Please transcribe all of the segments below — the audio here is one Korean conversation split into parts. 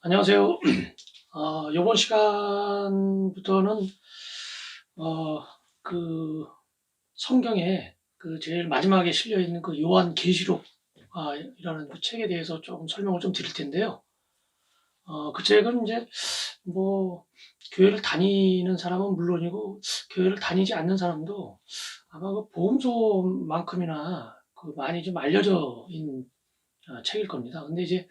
안녕하세요. 요번 시간부터는 어, 그 성경에 그 제일 마지막에 실려 있는 그 요한계시록 이라는 그 책에 대해서 좀 설명을 좀 드릴 텐데요. 그 책은 이제 뭐 교회를 다니는 사람은 물론이고 교회를 다니지 않는 사람도 아마 그 복음서만큼이나 그 많이 좀 알려져 있는 책일 겁니다. 근데 이제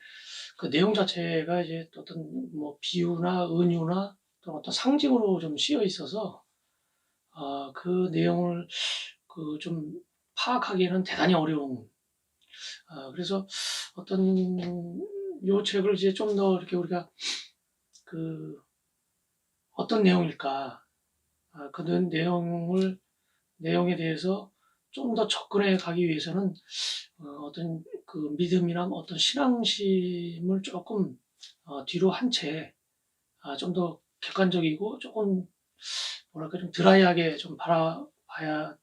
그 내용 자체가 이제 어떤 뭐 비유나 은유나 또 어떤 상징으로 좀 씌여 있어서 그 내용을 그 좀 파악하기에는 대단히 어려운 그래서 어떤 요 책을 이제 좀 더 이렇게 우리가 그 어떤 내용일까 그 내용에 대해서 좀 더 접근해 가기 위해서는 어떤 그 믿음이나 어떤 신앙심을 조금 뒤로 한 채 좀 더 객관적이고 조금 뭐랄까 좀 드라이하게 좀 바라봐야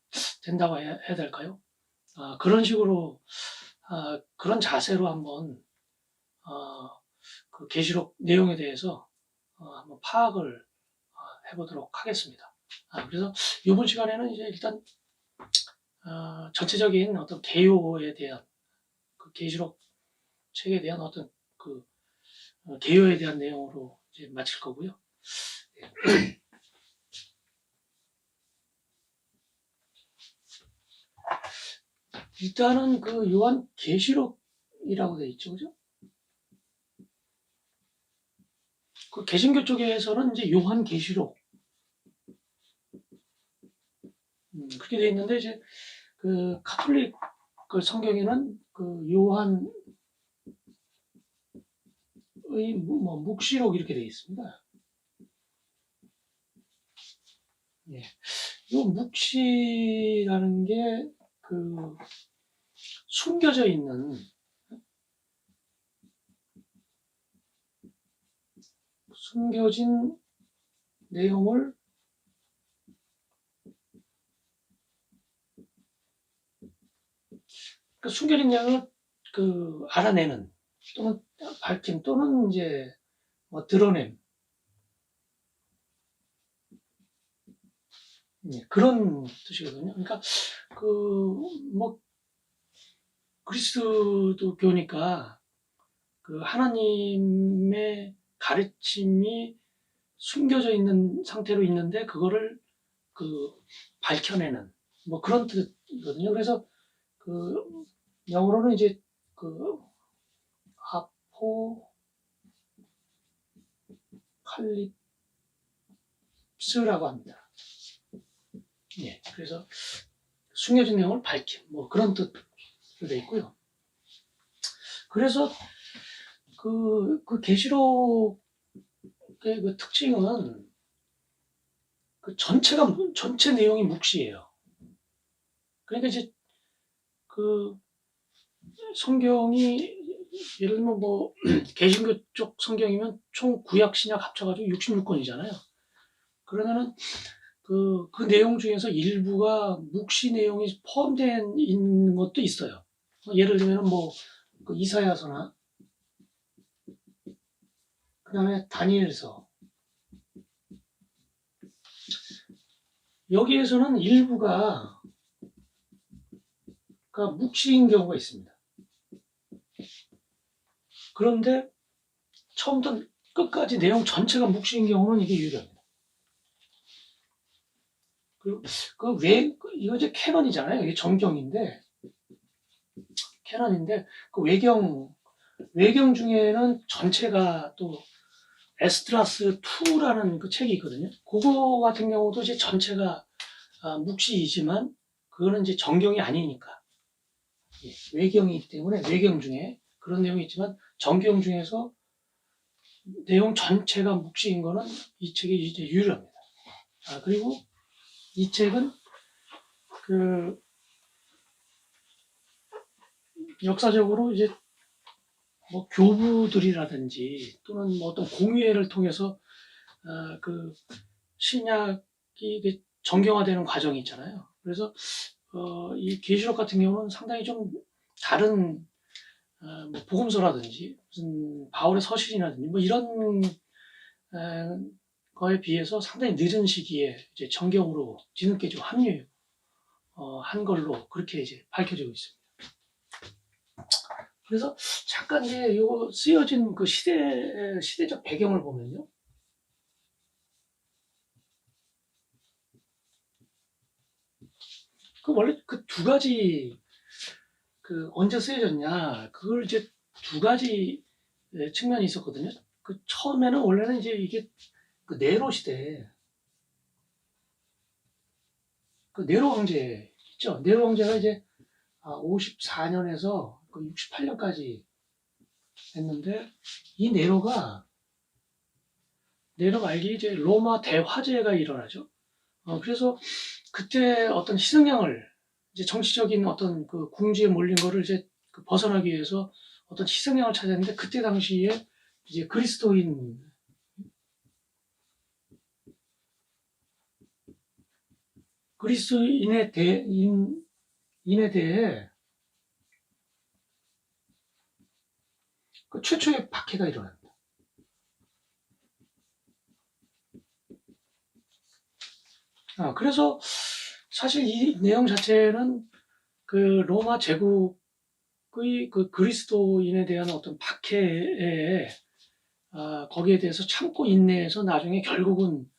된다고 해야 될까요? 그런 식으로 그런 자세로 한번 그 계시록 내용에 대해서 한번 파악을 해보도록 하겠습니다. 그래서 이번 시간에는 이제 일단 전체적인 어떤 개요에 대한 그 계시록 책에 대한 어떤 그 개요에 대한 내용으로 이제 마칠 거고요. 일단은 그 요한 계시록이라고 돼 있죠, 그죠? 그 개신교 쪽에서는 이제 요한 계시록 그렇게 돼 있는데 이제 그 카톨릭 그 성경에는 그 요한의 뭐 묵시록 이렇게 돼 있습니다. 예. 요 묵시라는 게 그 숨겨져 있는 숨겨진 내용을 그 숨겨진 내용을 그 알아내는 또는 밝힘 또는 이제 뭐 드러냄 그런 뜻이거든요. 그러니까 그 뭐 그리스도교니까 그 하나님의 가르침이 숨겨져 있는 상태로 있는데 그거를 그 밝혀내는 뭐 그런 뜻이거든요. 그래서 그 영어로는 이제 그 아포칼립스라고 합니다. 예, 그래서 숨겨진 내용을 밝힘 뭐 그런 뜻으로 되어 있고요. 그래서 그 계시록의 그 특징은 그 전체 내용이 묵시예요. 그러니까 이제 그 성경이 예를 들면 뭐 개신교 쪽 성경이면 총 구약 신약 합쳐가지고 66권이잖아요. 그러면은 그 내용 중에서 일부가 묵시 내용이 포함된 있는 것도 있어요. 예를 들면 뭐그 이사야서나 그다음에 다니엘서 여기에서는 일부가 묵시인 경우가 있습니다. 그런데 처음부터 끝까지 내용 전체가 묵시인 경우는 이게 유일합니다. 그리고 이거 이제 캐논이잖아요. 이게 정경인데 캐논인데 그 외경 중에는 전체가 또 에스드라스 2라는 그 책이 있거든요. 그거 같은 경우도 이제 전체가 묵시이지만 그거는 이제 정경이 아니니까 외경이기 때문에 외경 중에 그런 내용이 있지만 정경 중에서 내용 전체가 묵시인 거는 이 책이 이제 유일합니다. 그리고 이 책은 그 역사적으로 이제 뭐 교부들이라든지 또는 뭐 어떤 공의회를 통해서 그 신약이 정경화되는 과정이 있잖아요. 그래서 이 계시록 같은 경우는 상당히 좀 다른 뭐 복음서라든지 무슨 바울의 서신이라든지 뭐 이런 거에 비해서 상당히 늦은 시기에 이제 정경으로 뒤늦게 좀 합류 한 걸로 그렇게 이제 밝혀지고 있습니다. 그래서 잠깐 이제 요 쓰여진 그 시대적 배경을 보면요. 그 원래 그 두 가지 그 언제 쓰여졌냐 그걸 이제 두 가지 측면이 있었거든요. 그 처음에는 원래는 이제 이게 그 네로 시대 그 네로 황제 있죠. 네로 황제가 이제 54년에서 그 68년까지 했는데 이 네로 말기 이제 로마 대화재가 일어나죠. 그래서 그때 어떤 희생양을 이제 정치적인 어떤 그 궁지에 몰린 거를 이제 그 벗어나기 위해서 어떤 희생양을 찾았는데 그때 당시에 이제 그리스도인에 대해 그 최초의 박해가 일어납니다. 그래서 사실 이 내용 자체는 그 로마 제국의 그 그리스도인에 대한 어떤 박해에 거기에 대해서 참고 인내해서 나중에 결국은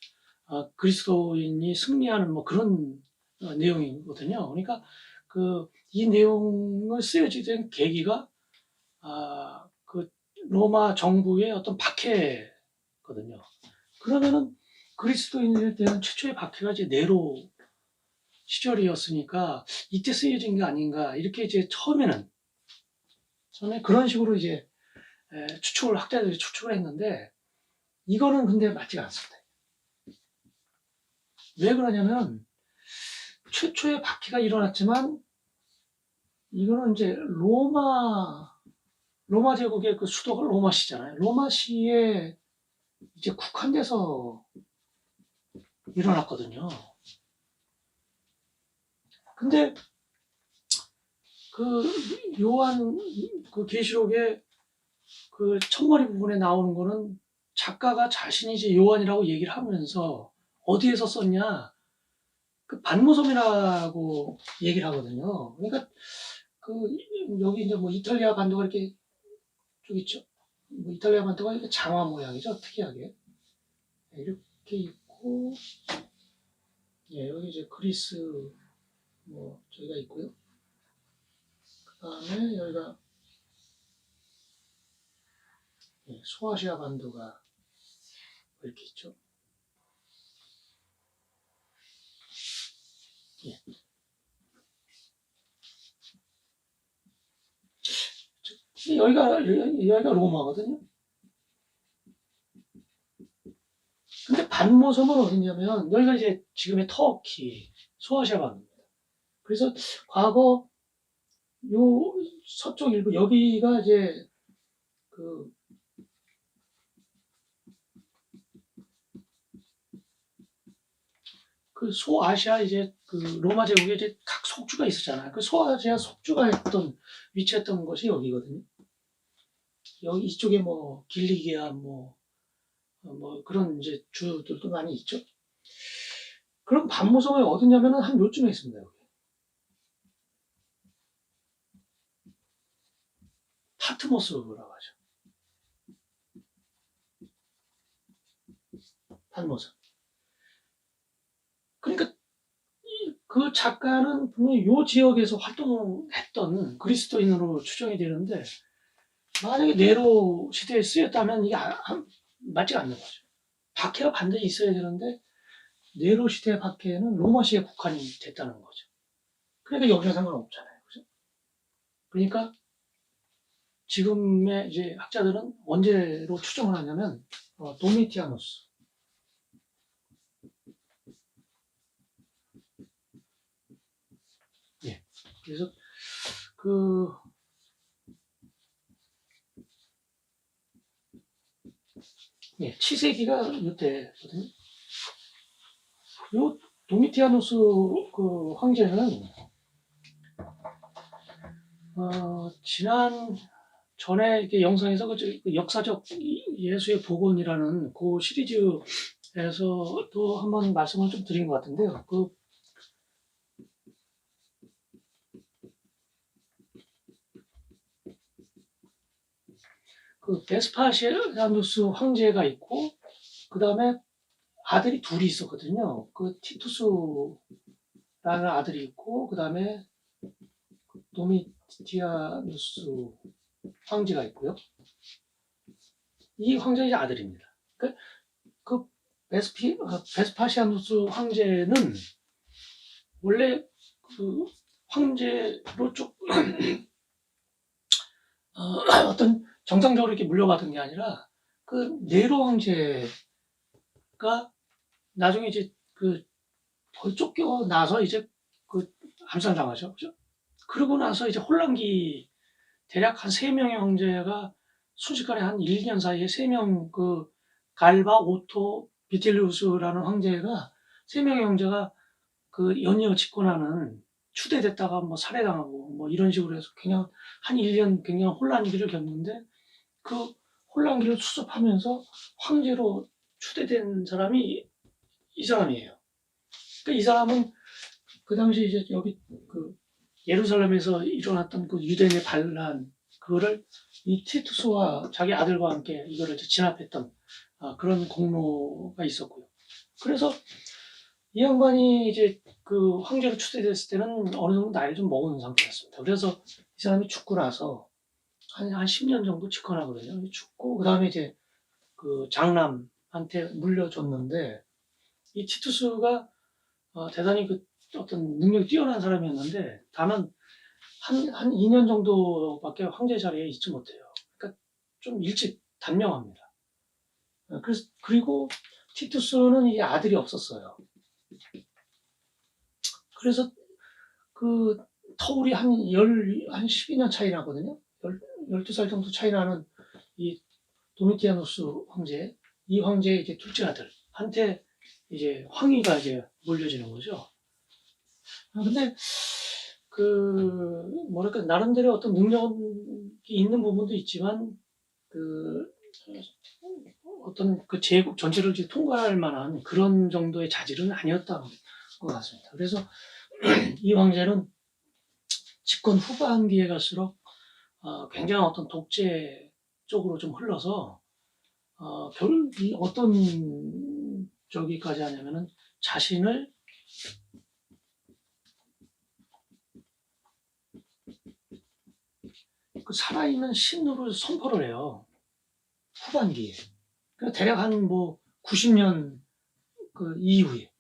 그리스도인이 승리하는 뭐 그런 내용이거든요. 그러니까 그 이 내용을 쓰여지게 된 계기가 그 로마 정부의 어떤 박해거든요. 그러면은 그리스도인에 대한 최초의 박해가 이제 네로 시절이었으니까 이때 쓰여진 게 아닌가 이렇게 이제 처음에 그런 식으로 이제 학자들이 추측을 했는데 이거는 근데 맞지가 않습니다. 왜 그러냐면 최초의 박해가 일어났지만 이거는 이제 로마 제국의 그 수도가 로마시잖아요. 로마시에 이제 국한돼서 일어났거든요. 근데 그 요한 그 계시록의 그 첫머리 부분에 나오는 거는 작가가 자신이 이제 요한이라고 얘기를 하면서 어디에서 썼냐? 그 반모섬이라고 얘기를 하거든요. 그러니까 그 여기 이제 뭐 이탈리아 반도가 이렇게 쭉 있죠. 뭐 이탈리아 반도가 이렇게 장화 모양이죠. 특이하게 이렇게 있고, 예, 여기 이제 그리스 뭐 저희가 있고요. 그 다음에 여기가 소아시아 반도가 이렇게 있죠. 예. 여기가 로마거든요. 근데 반모섬은 어디냐면 여기가 이제 지금의 터키, 소아시아 반도입니다. 그래서 과거 요 서쪽 일부 여기가 이제 그 소아시아 이제 그 로마 제국에 이제 각 속주가 있었잖아요. 그 소아시아 속주가 위치했던 것이 여기거든요. 여기 이쪽에 뭐 길리기아 뭐 그런 이제 주들도 많이 있죠. 그럼 반모섬이 어디냐면은 한 요쯤에 있습니다. 여기. 파트모스라고 하죠. 반모섬. 그러니까 그 작가는 분명히 요 지역에서 활동했던 그리스도인으로 추정이 되는데 만약에 네로 시대에 쓰였다면 이게 맞지 않는 거죠. 박해가 반드시 있어야 되는데 네로 시대의 박해는 로마시에 국한이 됐다는 거죠. 그러니까 여기랑 상관없잖아요. 그죠? 그러니까 지금의 이제 학자들은 언제로 추정을 하냐면 도미티아누스. 예. 그래서 그 치세기가 이때거든요. 요 도미티아누스 그 황제는 지난 전에 이렇게 영상에서 그 역사적 예수의 복원이라는 그 시리즈에서도 한번 말씀을 좀 드린 것 같은데요. 그 베스파시아누스 황제가 있고, 그 다음에 아들이 둘이 있었거든요. 그 티투스라는 아들이 있고, 그 다음에 도미티아누스 황제가 있고요. 이 황제의 아들입니다. 그 베스파시아누스 황제는 원래 그 황제로 쭉 어떤 정상적으로 이렇게 물려받은 게 아니라 그 네로 황제가 나중에 이제 거의 쫓겨나서 이제 암살당하죠. 그죠? 그러고 나서 이제 혼란기 대략 한 3명의 황제가 순식간에 한 1, 2년 사이에 3명 갈바, 오토, 비틸리우스라는 황제가 3명의 황제가 연이어 집권하는 추대됐다가 뭐 살해당하고 뭐 이런 식으로 해서 그냥 한 1년 굉장히 혼란기를 겪는데 그 혼란기를 수습하면서 황제로 추대된 사람이 이 사람이에요. 그러니까 이 사람은 그 당시 이제 여기 예루살렘에서 일어났던 그 유대인의 반란 그거를 이 티투스와 자기 아들과 함께 이거를 진압했던 그런 공로가 있었고요. 그래서 이 양반이 이제 그 황제로 추대됐을 때는 어느 정도 나이를 좀 먹은 상태였습니다. 그래서 이 사람이 죽고 나서 한 10년 정도 집권하거든요. 죽고 그 다음에 이제 그 장남한테 물려줬는데 이 티투스가 대단히 어떤 능력이 뛰어난 사람이었는데 다만 한 2년 정도밖에 황제 자리에 있지 못해요. 그러니까 좀 일찍 단명합니다. 그리고 티투스는 이게 아들이 없었어요. 그래서 그 터울이 한 12년 차이 나거든요. 12살 정도 차이 나는 이 도미티아누스 황제, 이 황제의 이제 둘째 아들한테 이제 황위가 이제 물려지는 거죠. 근데 뭐랄까, 나름대로 어떤 능력이 있는 부분도 있지만, 어떤 제국 전체를 통과할 만한 그런 정도의 자질은 아니었던 것 같습니다. 그래서 이 황제는 집권 후반기에 갈수록 굉장히 어떤 독재 쪽으로 좀 흘러서 결국 어떤 저기까지 하냐면은 자신을 살아있는 신으로 선포를 해요. 후반기에. 그러니까 대략 한 90년 이후에.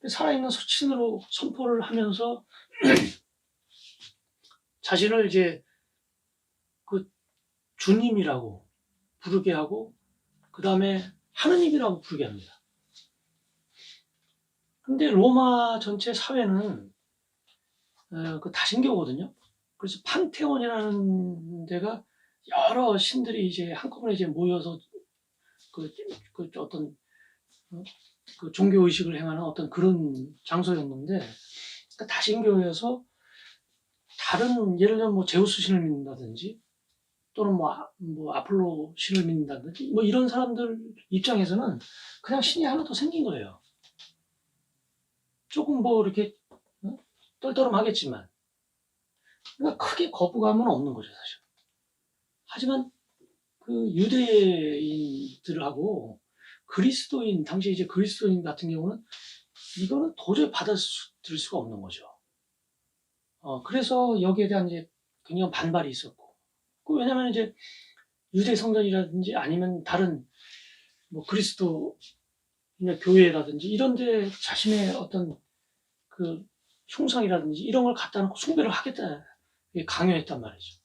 살아있는 신으로 선포를 하면서 자신을 이제 주님이라고 부르게 하고, 그 다음에 하느님이라고 부르게 합니다. 근데 로마 전체 사회는 다신교거든요. 그래서 판테온이라는 데가 여러 신들이 이제 한꺼번에 이제 모여서 어떤 종교 의식을 행하는 어떤 그런 장소였는데, 그러니까 다신교여서 다른 예를 들면 제우스 신을 믿는다든지 또는 아폴로 신을 믿는다든지 이런 사람들 입장에서는 그냥 신이 하나 더 생긴 거예요. 조금 이렇게 떨떠름하겠지만, 그러니까 크게 거부감은 없는 거죠, 사실. 하지만 유대인들하고 당시 이제 그리스도인 같은 경우는 이거는 도저히 받아들일 수가 없는 거죠. 그래서 여기에 대한 이제 굉장히 반발이 있었고, 왜냐면 이제 유대 성전이라든지 아니면 다른 그리스도인의 교회라든지 이런데 자신의 어떤 흉상이라든지 이런 걸 갖다 놓고 숭배를 하겠다 강요했단 말이죠.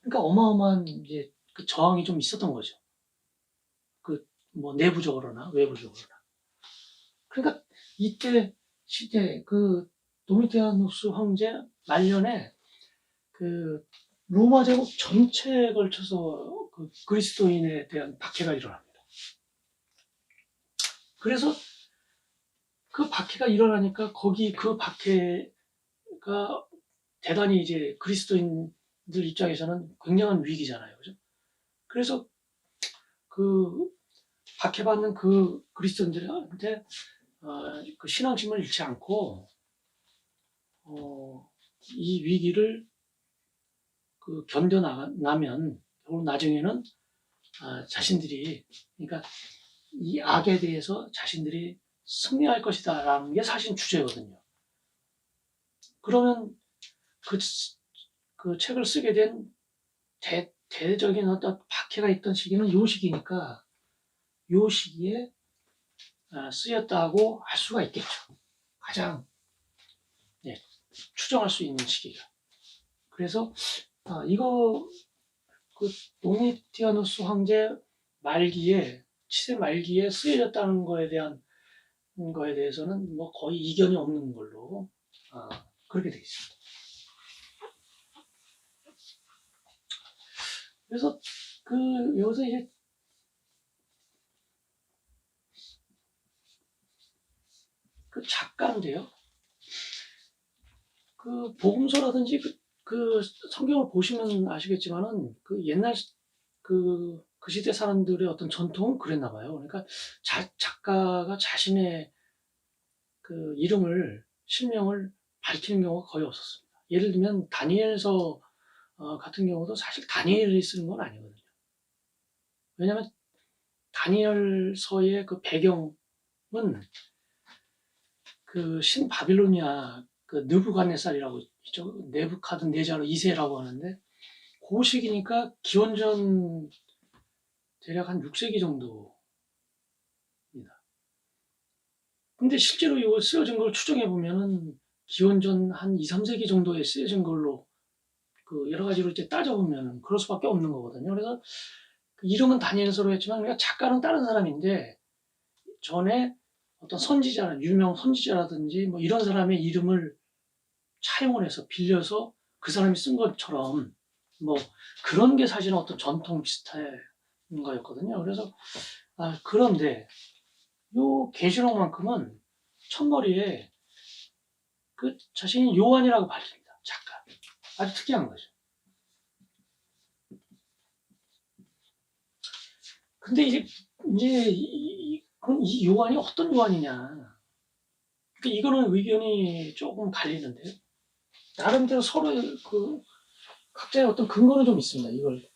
그러니까 어마어마한 이제 저항이 좀 있었던 거죠. 내부적으로나 외부적으로나. 그러니까 이때 시대 도미티아누스 황제 말년에 로마 제국 전체에 걸쳐서 그리스도인에 대한 박해가 일어납니다. 그래서 그 박해가 일어나니까 거기 그 박해가 대단히 이제 그리스도인 입장에서는 굉장한 위기잖아요. 그죠? 그래서 그 박해받는 그 그리스도인들한테 그 신앙심을 잃지 않고 이 위기를 그 견뎌나면 결국 나중에는 자신들이, 그러니까 이 악에 대해서 자신들이 승리할 것이다라는 게 사실 주제거든요. 그러면 그, 그 책을 쓰게 된 대적인 어떤 박해가 있던 시기는 요 시기니까 요 시기에 쓰였다고 할 수가 있겠죠. 가장 추정할 수 있는 시기가. 그래서 이거 그 도미티아누스 황제 말기에 치세 말기에 쓰여졌다는 거에 대해서는 뭐 거의 이견이 없는 걸로 그렇게 되어 있습니다. 그래서 여기서 이제 그 작가인데요. 그 복음서라든지 그 성경을 보시면 아시겠지만은 그 옛날 그 시대 사람들의 어떤 전통은 그랬나 봐요. 그러니까 작가가 자신의 그 이름을, 실명을 밝히는 경우가 거의 없었습니다. 예를 들면 다니엘서 같은 경우도 사실 다니엘이 쓰는 건 아니거든요. 왜냐하면 다니엘서의 그 배경은 그 신바빌로니아 그 느부갓네살이라고 있죠. 네부카드네자르 2세라고 하는데 그 시기니까 기원전 대략 한 6세기 정도입니다. 근데 실제로 이거 쓰여진 걸 추정해 보면은 기원전 한 2, 3세기 정도에 쓰여진 걸로 그 여러 가지로 이제 따져보면 그럴 수밖에 없는 거거든요. 그래서 그 이름은 다니엘서로 했지만 그러니까 작가는 다른 사람인데 전에 어떤 선지자, 유명 선지자라든지 뭐 이런 사람의 이름을 차용을 해서 빌려서 그 사람이 쓴 것처럼 뭐 그런 게 사실은 어떤 전통 비슷한 거였거든요. 그래서 그런데 요 계시록만큼은 첫머리에 그 자신이 요한이라고 밝힙니다. 작가. 아주 특이한 거죠. 근데 그럼 이 요한이 어떤 요한이냐. 그러니까 이거는 의견이 조금 갈리는데요. 나름대로 서로 그 각자의 어떤 근거는 좀 있습니다. 이걸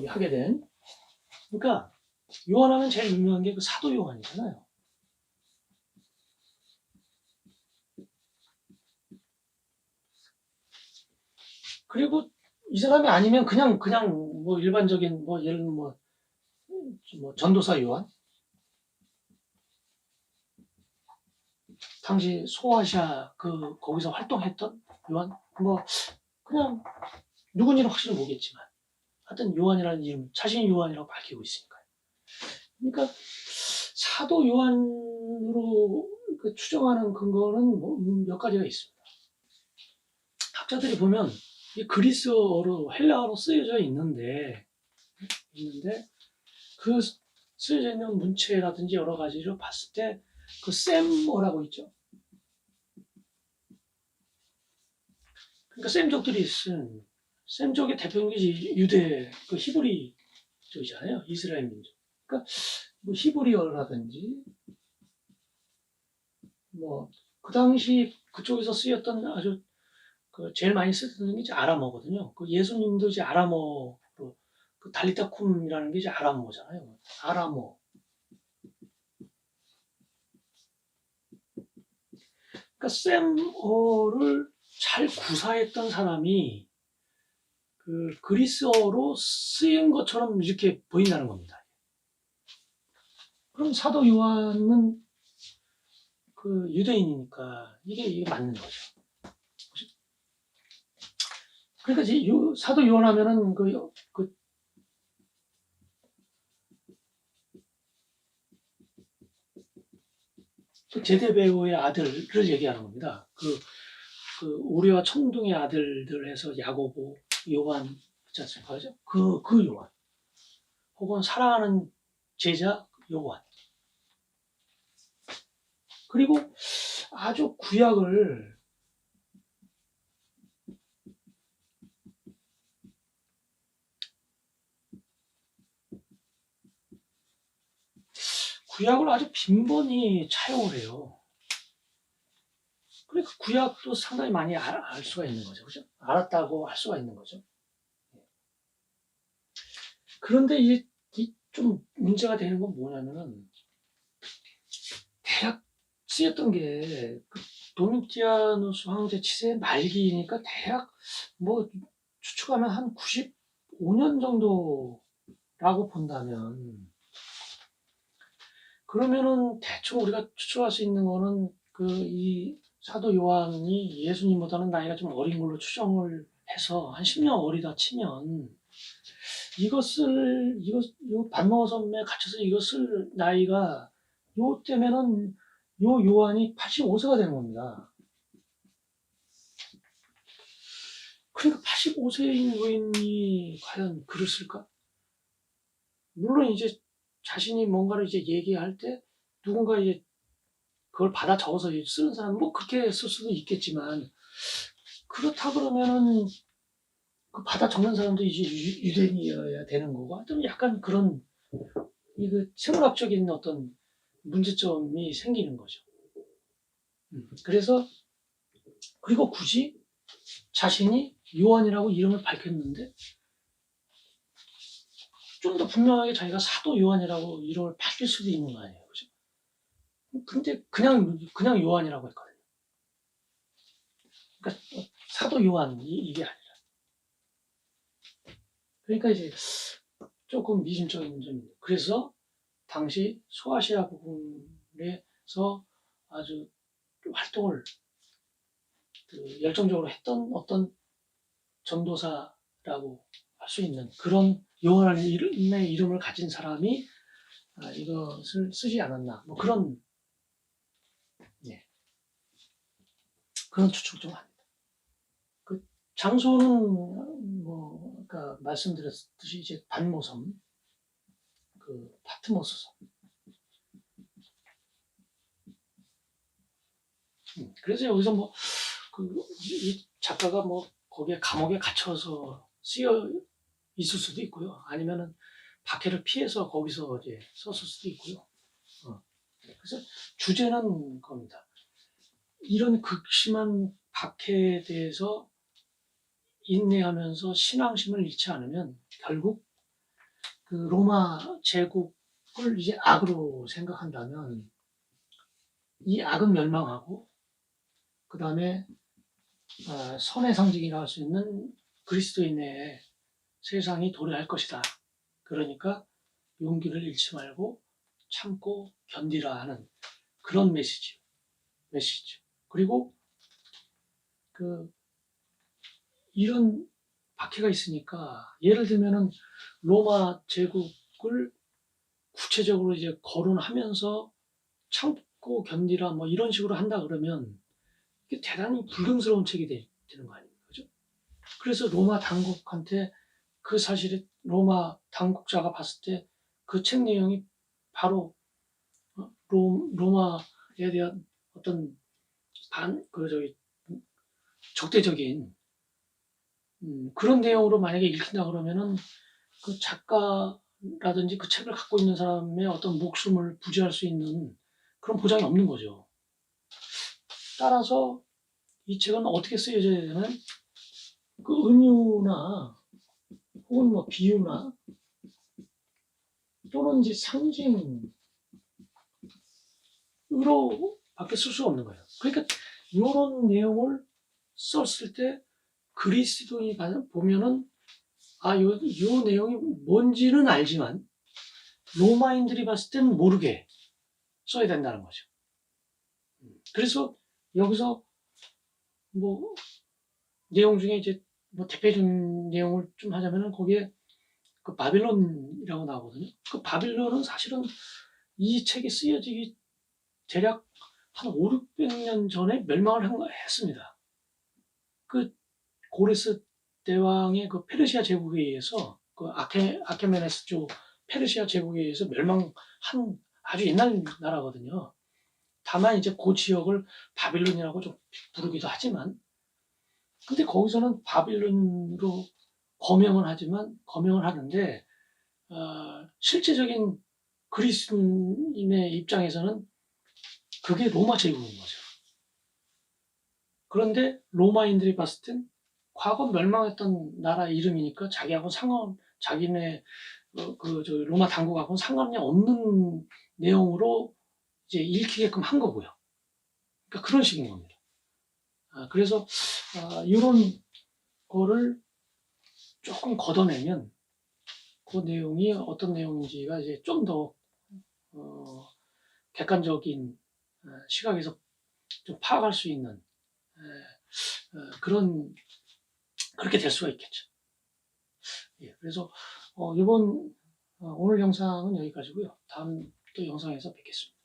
하게 된. 그러니까 요한하면 제일 유명한 게 그 사도 요한이잖아요. 그리고 이 사람이 아니면 그냥 뭐 일반적인 뭐 예를 들면 뭐 전도사 요한, 당시 소아시아 그 거기서 활동했던 요한, 뭐 그냥 누군지는 확실히 모르겠지만 하여튼 요한이라는 이름, 자신이 요한이라고 밝히고 있으니까요. 그러니까 사도 요한으로 그 추정하는 근거는 뭐 몇 가지가 있습니다. 학자들이 보면 이 그리스어로 헬라어로 쓰여져 있는데 그 쓰여져 있는 문체라든지 여러 가지를 봤을 때 그 셈어라고 있죠. 그러니까 셈족들이 쓴 셈족의 대표적인 유대 그 히브리 쪽이잖아요. 이스라엘 민족. 그러니까 뭐 히브리어라든지 뭐 그 당시 그쪽에서 쓰였던 아주 그 제일 많이 쓰던 게 이제 아람어거든요. 그 예수님도 이제 아람어로 그 달리타쿰이라는 게 이제 아람어잖아요. 아람어. 그러니까 셈어를 잘 구사했던 사람이 그 그리스어로 쓰인 것처럼 이렇게 보인다는 겁니다. 그럼 사도 요한은 그 유대인이니까 이게 맞는 거죠. 그러니까 이제 사도 요한하면은 그 제데베오의 아들을 얘기하는 겁니다. 그 우리와 청둥의 아들들 해서 야고보, 요한 있지 않습니까? 그 요한. 혹은 사랑하는 제자 요한. 그리고 아주 구약을 구약을 아주 빈번히 차용을 해요. 그러니까 구약도 상당히 많이 알 수가 있는 거죠. 그죠? 알았다고 할 수가 있는 거죠. 그런데 이제 좀 문제가 되는 건 뭐냐면은, 대략 쓰였던 게 도미티아누스 황제 치세 말기니까 대략 뭐 추측하면 한 95년 정도라고 본다면, 그러면은 대충 우리가 추측할 수 있는 거는 이 사도 요한이 예수님보다는 나이가 좀 어린 걸로 추정을 해서 한 10년 어리다 치면, 요 반모어 섬에 갇혀서 이것을 나이가 요 때면은 요 요한이 85세가 되는 겁니다. 그러니까 85세인 노인이 과연 글을 쓸까? 물론 이제 자신이 뭔가를 이제 얘기할 때 누군가 이제 그걸 받아 적어서 쓰는 사람은 뭐 그렇게 쓸 수도 있겠지만, 그렇다 그러면은 그 받아 적는 사람도 이제 유대인이어야 되는 거고, 좀 약간 그런 생물학적인 어떤 문제점이 생기는 거죠. 그래서 그리고 굳이 자신이 요한이라고 이름을 밝혔는데 좀 더 분명하게 자기가 사도 요한이라고 이름을 밝힐 수도 있는 거 아니에요, 그죠? 근데 그냥 요한이라고 했거든요. 그러니까 사도 요한 이게 아니라. 그러니까 이제 조금 미심적인 점이 있는. 그래서 당시 소아시아 부분에서 아주 활동을 열정적으로 했던 어떤 전도사라고 할 수 있는 그런 요한의 이름을 가진 사람이 이것을 쓰지 않았나, 뭐 그런 그런 추측을 좀 합니다. 그 장소는 뭐 아까 말씀드렸듯이 이제 반모섬, 파트모스 섬. 그래서 여기서 이 작가가 뭐 거기에 감옥에 갇혀서 쓰여 있을 수도 있고요. 아니면은 박해를 피해서 거기서 이제 썼을 수도 있고요. 그래서 주제는 겁니다. 이런 극심한 박해에 대해서 인내하면서 신앙심을 잃지 않으면 결국 로마 제국을 이제 악으로 생각한다면 이 악은 멸망하고, 그 다음에 선의 상징이라 할 수 있는 그리스도인의 세상이 도래할 것이다. 그러니까 용기를 잃지 말고 참고 견디라 하는 그런 메시지죠. 그리고 이런 박해가 있으니까, 예를 들면은 로마 제국을 구체적으로 이제 거론하면서 참고 견디라 뭐 이런 식으로 한다 그러면 이게 대단히 불경스러운 책이 되는 거 아닙니까? 그죠? 그래서 로마 당국한테 그 사실을 로마 당국자가 봤을 때 그 책 내용이 바로 로마에 대한 어떤 적대적인 그런 내용으로 만약에 읽힌다 그러면은 그 작가라든지 그 책을 갖고 있는 사람의 어떤 목숨을 부지할 수 있는 그런 보장이 없는 거죠. 따라서 이 책은 어떻게 쓰여져야 되냐면 그 은유나 혹은 뭐 비유나 또는 이제 상징으로밖에 쓸 수가 없는 거예요. 그러니까 이런 내용을 썼을 때 그리스도인이 보면은 요 내용이 뭔지는 알지만 로마인들이 봤을 때는 모르게 써야 된다는 거죠. 그래서 여기서 뭐 내용 중에 이제 뭐 대표적인 내용을 좀 하자면은 거기에 그 바빌론이라고 나오거든요. 그 바빌론은 사실은 이 책이 쓰여지기 대략 한 5, 600년 전에 멸망을 했습니다. 그 고레스 대왕의 그 페르시아 제국에 의해서 그 아케메네스조 페르시아 제국에 의해서 멸망한 아주 옛날 나라거든요. 다만 이제 그 지역을 바빌론이라고 좀 부르기도 하지만, 근데 거기서는 바빌론으로 거명을 하는데 실제적인 그리스인의 입장에서는 그게 로마 제국인 거죠. 그런데 로마인들이 봤을 땐 과거 멸망했던 나라 이름이니까 자기하고 자기네 로마 당국하고는 상관이 없는 내용으로 이제 읽히게끔 한 거고요. 그러니까 그런 식인 겁니다. 그래서 이런 거를 조금 걷어내면 그 내용이 어떤 내용인지가 이제 좀 더 객관적인 시각에서 좀 파악할 수 있는 그렇게 될 수가 있겠죠. 예, 그래서 오늘 영상은 여기까지고요. 다음 또 영상에서 뵙겠습니다.